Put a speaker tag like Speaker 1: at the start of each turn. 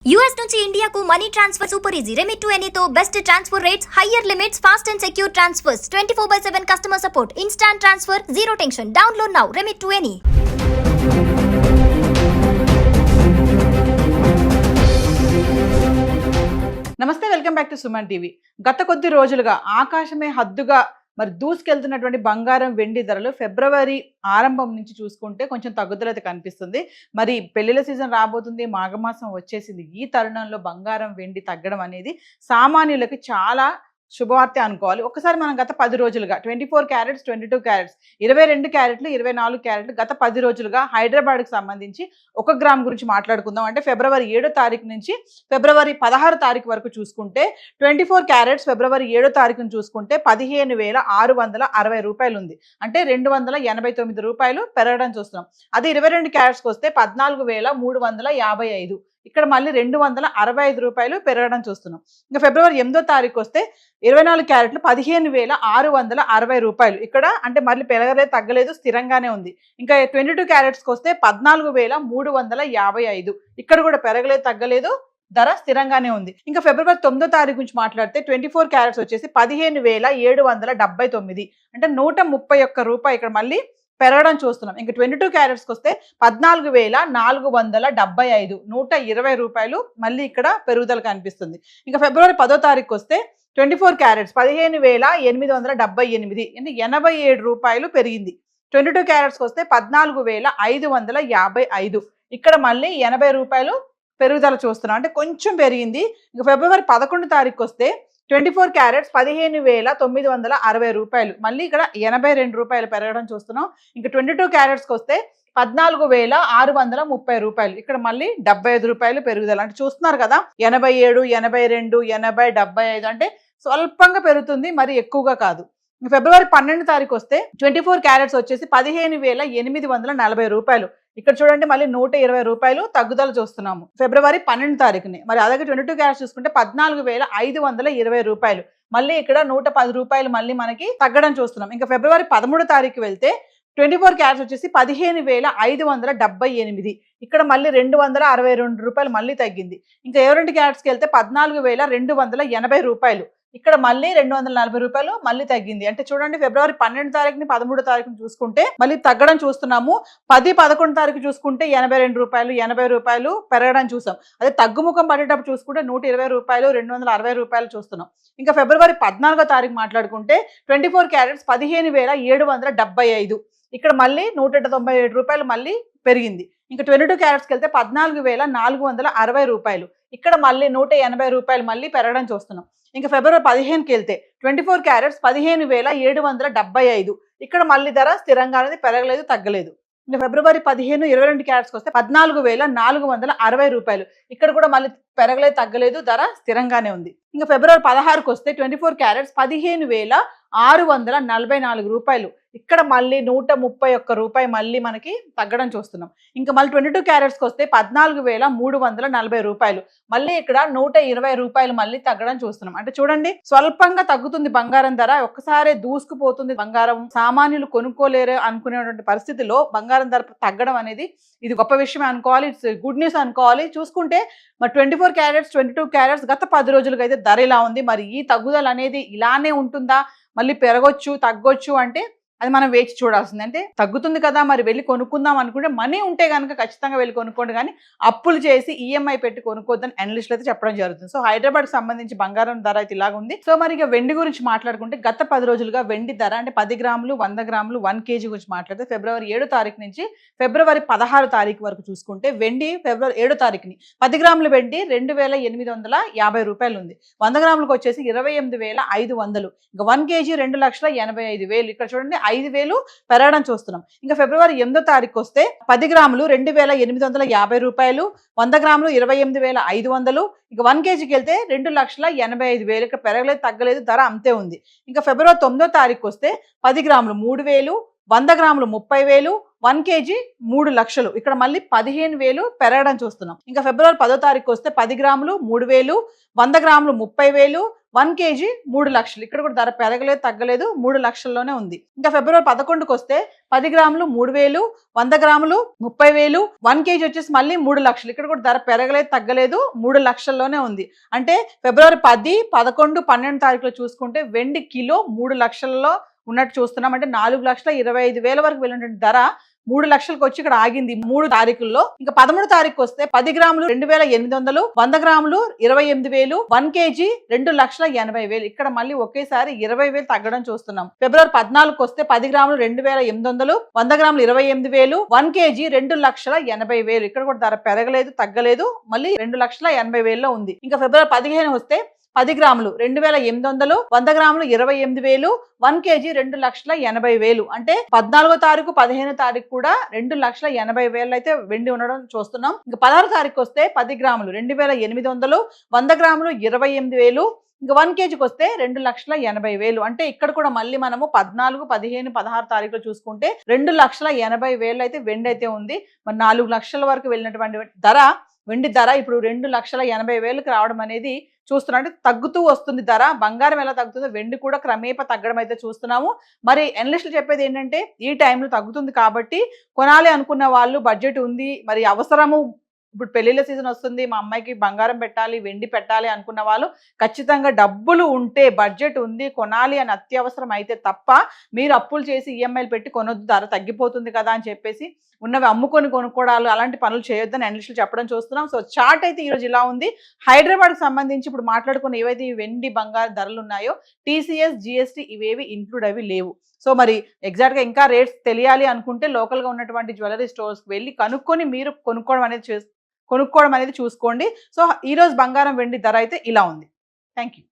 Speaker 1: US నుంచి ఇండియాకు money transfer super easy. Remit to ఎనీతో best transfer rates, higher limits, fast and secure transfers, 24/7 customer support, instant transfer, zero tension. Download now remit to any.
Speaker 2: నమస్తే, welcome back to Suman TV. గత కొద్ది రోజులుగా ఆకాశమే హద్దుగా మరి దూసుకెళ్తున్నటువంటి బంగారం వెండి ధరలు ఫిబ్రవరి ఆరంభం నుంచి చూసుకుంటే కొంచెం తగ్గుదల అయితే కనిపిస్తుంది. మరి పెళ్లిళ్ళ సీజన్ రాబోతుంది, మాఘమాసం వచ్చేసింది. ఈ తరుణంలో బంగారం వెండి తగ్గడం అనేది సామాన్యులకి చాలా శుభవార్త అనుకోవాలి. ఒకసారి మనం గత 10 రోజులుగా 24 క్యారెట్స్, 22 క్యారెట్స్, 22 క్యారెట్లు, 24 క్యారెట్లు గత 10 రోజులుగా హైదరాబాద్కి సంబంధించి 1 గ్రామ్ గురించి మాట్లాడుకుందాం. అంటే ఫిబ్రవరి 7వ తారీఖు నుంచి ఫిబ్రవరి 16వ తారీఖు వరకు చూసుకుంటే 24 క్యారెట్స్ ఫిబ్రవరి 7వ తారీఖును చూసుకుంటే 15,660 రూపాయలు ఉంది. అంటే 289 రూపాయలు పెరగడం చూస్తున్నాం. అదే 22 క్యారెట్స్కి వస్తే 14,355. ఇక్కడ మళ్ళీ 265 రూపాయలు పెరగడం చూస్తున్నాం. ఇంకా ఫిబ్రవరి 8వ తారీఖు వస్తే 24 క్యారెట్లు 15,660 రూపాయలు. ఇక్కడ అంటే మళ్ళీ పెరగలేదు, తగ్గలేదు, స్థిరంగానే ఉంది. ఇంకా 22 క్యారెట్స్కి వస్తే 14,355. ఇక్కడ కూడా పెరగలేదు, తగ్గలేదు, ధర స్థిరంగానే ఉంది. ఇంకా ఫిబ్రవరి 9వ తారీఖు గురించి మాట్లాడితే 24 క్యారెట్స్ వచ్చేసి 15,779. అంటే 131 రూపాయి ఇక్కడ మళ్ళీ పెరగడం చూస్తున్నాం. ఇంకా 22 క్యారెట్స్కి వస్తే 14,475, 120 రూపాయలు మళ్ళీ ఇక్కడ పెరుగుదల కనిపిస్తుంది. ఇంకా ఫిబ్రవరి 10వ తారీఖు వస్తే 24 క్యారెట్స్ 15,878, అంటే 87 రూపాయలు పెరిగింది. 22 క్యారెట్స్కి వస్తే 14,555, ఇక్కడ మళ్ళీ 80 రూపాయలు పెరుగుదల చూస్తున్నాం, అంటే కొంచెం పెరిగింది. ఇంకా ఫిబ్రవరి 11వ తారీఖు వస్తే 24 క్యారెట్స్ 15,960 రూపాయలు, మళ్ళీ ఇక్కడ 82 రూపాయలు పెరగడం చూస్తున్నాం. ఇంకా 22 క్యారెట్స్కి వస్తే 14,630 రూపాయలు, ఇక్కడ మళ్ళీ 75 రూపాయలు పెరుగుదల. అంటే చూస్తున్నారు కదా, 87, 82, 80, 75 అంటే స్వల్పంగా పెరుగుతుంది, మరి ఎక్కువగా కాదు. ఫిబ్రవరి 12వ తారీఖు వస్తే 24 క్యారెట్స్ వచ్చేసి 15,840 రూపాయలు, ఇక్కడ చూడండి మళ్ళీ 120 రూపాయలు తగ్గుదల చూస్తున్నాము ఫిబ్రవరి 12వ తారీఖుని. మరి అలాగే 22 క్యారెట్స్ చూసుకుంటే 14,520 రూపాయలు, మళ్ళీ ఇక్కడ 110 రూపాయలు మళ్ళీ మనకి తగ్గడం చూస్తున్నాం. ఇంకా ఫిబ్రవరి 13వ తారీఖు వెళ్తే 24 క్యారెట్స్ వచ్చేసి 15,578, ఇక్కడ మళ్ళీ 262 రూపాయలు మళ్ళీ తగ్గింది. ఇంకా 22 క్యారెట్స్కి వెళ్తే 14,280 రూపాయలు, ఇక్కడ మళ్ళీ 240 రూపాయలు మళ్ళీ తగ్గింది. అంటే చూడండి, ఫిబ్రవరి 12వ తారీఖుని 13వ తారీఖుని చూసుకుంటే మళ్ళీ తగ్గడం చూస్తున్నాము. 10, 11 తారీఖు చూసుకుంటే 82 రూపాయలు, 80 రూపాయలు పెరగడం చూసాం. అదే తగ్గుముఖం పడేటప్పుడు చూసుకుంటే 120 రూపాయలు, 260 రూపాయలు చూస్తున్నాం. ఇంకా ఫిబ్రవరి 14వ తారీఖు మాట్లాడుకుంటే 24 క్యారెట్స్ 15,775, ఇక్కడ మళ్ళీ 197 రూపాయలు మళ్ళీ పెరిగింది. ఇంకా 22 క్యారెట్స్కి వెళ్తే 14,460 రూపాయలు, ఇక్కడ మళ్ళీ 180 రూపాయలు మళ్ళీ పెరగడం చూస్తున్నాం. ఇంకా ఫిబ్రవరి 15కి వెళ్తే 24 క్యారెట్స్ 15,775, ఇక్కడ మళ్ళీ ధర స్థిరంగా అనేది పెరగలేదు, తగ్గలేదు. ఇంకా ఫిబ్రవరి 15, 22 క్యారెట్స్కి వస్తే 14,460 రూపాయలు, ఇక్కడ కూడా మళ్ళీ పెరగలేదు, తగ్గలేదు, ధర స్థిరంగానే ఉంది. ఇంకా ఫిబ్రవరి 16కి వస్తే 24 క్యారెట్స్ 15,644 రూపాయలు, ఇక్కడ మళ్ళీ 131 రూపాయి మళ్ళీ మనకి తగ్గడం చూస్తున్నాం. ఇంకా మళ్ళీ 22 క్యారెట్స్కి వస్తే 14,340 రూపాయలు, మళ్ళీ ఇక్కడ 120 రూపాయలు మళ్ళీ తగ్గడం చూస్తున్నాం. అంటే చూడండి, స్వల్పంగా తగ్గుతుంది బంగారం ధర, ఒక్కసారి దూసుకుపోతుంది బంగారం. సామాన్యులు కొనుక్కోలేరు అనుకునేటువంటి పరిస్థితిలో బంగారం ధర తగ్గడం అనేది ఇది గొప్ప విషయం అనుకోవాలి, ఇట్స్ గుడ్ న్యూస్ అనుకోవాలి. చూసుకుంటే మరి 24 క్యారెట్స్, 22 క్యారెట్స్ గత 10 రోజులుగా అయితే ధర ఇలా ఉంది. మరి ఈ తగ్గుదల అనేది ఇలానే ఉంటుందా, మళ్ళీ పెరగొచ్చు, తగ్గొచ్చు అంటే అది మనం వేచి చూడాల్సింది. అంటే తగ్గుతుంది కదా, మరి వెళ్ళి కొనుక్కుందాం అనుకుంటే మనీ ఉంటే కనుక ఖచ్చితంగా వెళ్ళి కొనుక్కోండి, కానీ అప్పులు చేసి ఈఎంఐ పెట్టి కొనుక్కోద్దని అనలిస్టులు అయితే చెప్పడం జరుగుతుంది. సో హైదరాబాద్కి సంబంధించి బంగారం ధర అయితే ఇలాగ ఉంది. సో మరి ఇక వెండి గురించి మాట్లాడుకుంటే గత 10 రోజులుగా వెండి ధర అంటే 10 గ్రాములు, 100 గ్రాములు, 1 కేజీ గురించి మాట్లాడితే ఫిబ్రవరి 7వ తారీఖు నుంచి ఫిబ్రవరి 16వ తారీఖు వరకు చూసుకుంటే వెండి ఫిబ్రవరి 7వ తారీఖుని 10 గ్రాముల వెండి 2,850 రూపాయలు ఉంది. 100 గ్రాములకు వచ్చేసి 28,500. ఇంకా 1 కేజీ 2,85,000. ఇక్కడ చూడండి 5,000 పెరగడం చూస్తున్నాం. ఇంకా ఫిబ్రవరి 8వ తారీఖు వస్తే 10 గ్రాములు 2,850 రూపాయలు, 100 గ్రాములు 28,500. ఇంకా 1 కేజీకి వెళ్తే 2,85,000. ఇక్కడ పెరగలేదు, తగ్గలేదు, ధర అంతే ఉంది. ఇంకా ఫిబ్రవరి 9వ తారీఖు వస్తే 10 గ్రాములు 3,000, 100 గ్రాములు 30,000, 1 కేజీ 3 లక్షలు. ఇక్కడ మళ్ళీ 15,000 పెరగడం చూస్తున్నాం. ఇంకా ఫిబ్రవరి 10వ తారీఖు వస్తే 10 గ్రాములు 3,000, 100 గ్రాములు 30,000, 1 కేజీ 3 లక్షలు. ఇక్కడ కూడా ధర పెరగలేదు తగ్గలేదు, 3 లక్షల్లోనే ఉంది. ఇంకా ఫిబ్రవరి 11కి వస్తే 10 గ్రాములు 3,000, 100 గ్రాములు 30,000, 1 కేజీ వచ్చేసి మళ్ళీ 3 లక్షలు. ఇక్కడ కూడా ధర పెరగలేదు తగ్గలేదు, 3 లక్షల్లోనే ఉంది. అంటే ఫిబ్రవరి 10, 11, 12 తారీఖులో చూసుకుంటే వెండి కిలో 3 లక్షల్లో ఉన్నట్టు చూస్తున్నాం. అంటే 4,25,000 వరకు వెళ్ళిన ధర 3 లక్షలకు వచ్చి ఇక్కడ ఆగింది 3 తారీఖుల్లో. ఇంకా 13 తారీఖు వస్తే 10 గ్రాములు 2,800, 100 గ్రాములు 28,000, 1 కేజీ 2,80,000. ఇక్కడ మళ్ళీ ఒకేసారి 20,000 తగ్గడం చూస్తున్నాం. ఫిబ్రవరి 14కి వస్తే 10 గ్రాములు 2,800, 100 గ్రాములు 28,000, 1 కేజీ 2,80,000. ఇక్కడ కూడా ధర పెరగలేదు తగ్గలేదు, మళ్ళీ 2,80,000లో ఉంది. ఇంకా ఫిబ్రవరి 15 వస్తే 10 గ్రాములు 2,800, 100 గ్రాములు 28,000, 1 కేజీ 2,80,000. అంటే 14వ తారీఖు 15వ తారీఖు కూడా 2,80,000 అయితే వెండి ఉండడం చూస్తున్నాం. ఇంకా 16వ తారీఖు వస్తే 10 గ్రాములు 2,800, 100 గ్రాములు 28,000, ఇంకా 1 కేజీకి వస్తే 2,80,000. అంటే ఇక్కడ కూడా మళ్ళీ మనము 14, 15, 16 తారీఖులో చూసుకుంటే 2,80,000 అయితే వెండి అయితే ఉంది. మరి 4 లక్షల వరకు వెళ్ళినటువంటి ధర వెండి ధర ఇప్పుడు 2,80,000కి రావడం అనేది చూస్తున్నాం. అంటే తగ్గుతూ వస్తుంది ధర. బంగారం ఎలా తగ్గుతుందో వెండి కూడా క్రమేపా తగ్గడం అయితే చూస్తున్నాము. మరి అనలిస్టులు చెప్పేది ఏంటంటే ఈ టైంలో తగ్గుతుంది కాబట్టి కొనాలి అనుకున్న వాళ్ళు, బడ్జెట్ ఉంది, మరి అవసరము, ఇప్పుడు పెళ్లిళ్ళ సీజన్ వస్తుంది, మా అమ్మాయికి బంగారం పెట్టాలి, వెండి పెట్టాలి అనుకున్న వాళ్ళు ఖచ్చితంగా డబ్బులు ఉంటే, బడ్జెట్ ఉంది, కొనాలి అని అత్యవసరం అయితే తప్ప మీరు అప్పులు చేసి ఈఎంఐలు పెట్టి కొనొద్దు, ధర తగ్గిపోతుంది కదా అని చెప్పేసి ఉన్నవి అమ్ముకొని కొనుక్కోవడాలు అలాంటి పనులు చేయొద్దని అనలిస్టులు చెప్పడం చూస్తున్నాం. సో చార్ట్ అయితే ఈరోజు ఇలా ఉంది. హైదరాబాద్కి సంబంధించి ఇప్పుడు మాట్లాడుకున్న ఏవైతే వెండి బంగారు ధరలు ఉన్నాయో టీసీఎస్, జిఎస్టీ ఇవేవి ఇంక్లూడ్ అవి లేవు. సో మరి ఎగ్జాక్ట్గా ఇంకా రేట్స్ తెలియాలి అనుకుంటే లోకల్గా ఉన్నటువంటి జ్యువెలరీ స్టోర్స్కి వెళ్ళి కనుక్కొని మీరు కొనుక్కోవడం అనేది చూసుకోండి. సో ఈరోజు బంగారం వెండి ధర అయితే ఇలా ఉంది. Thank you.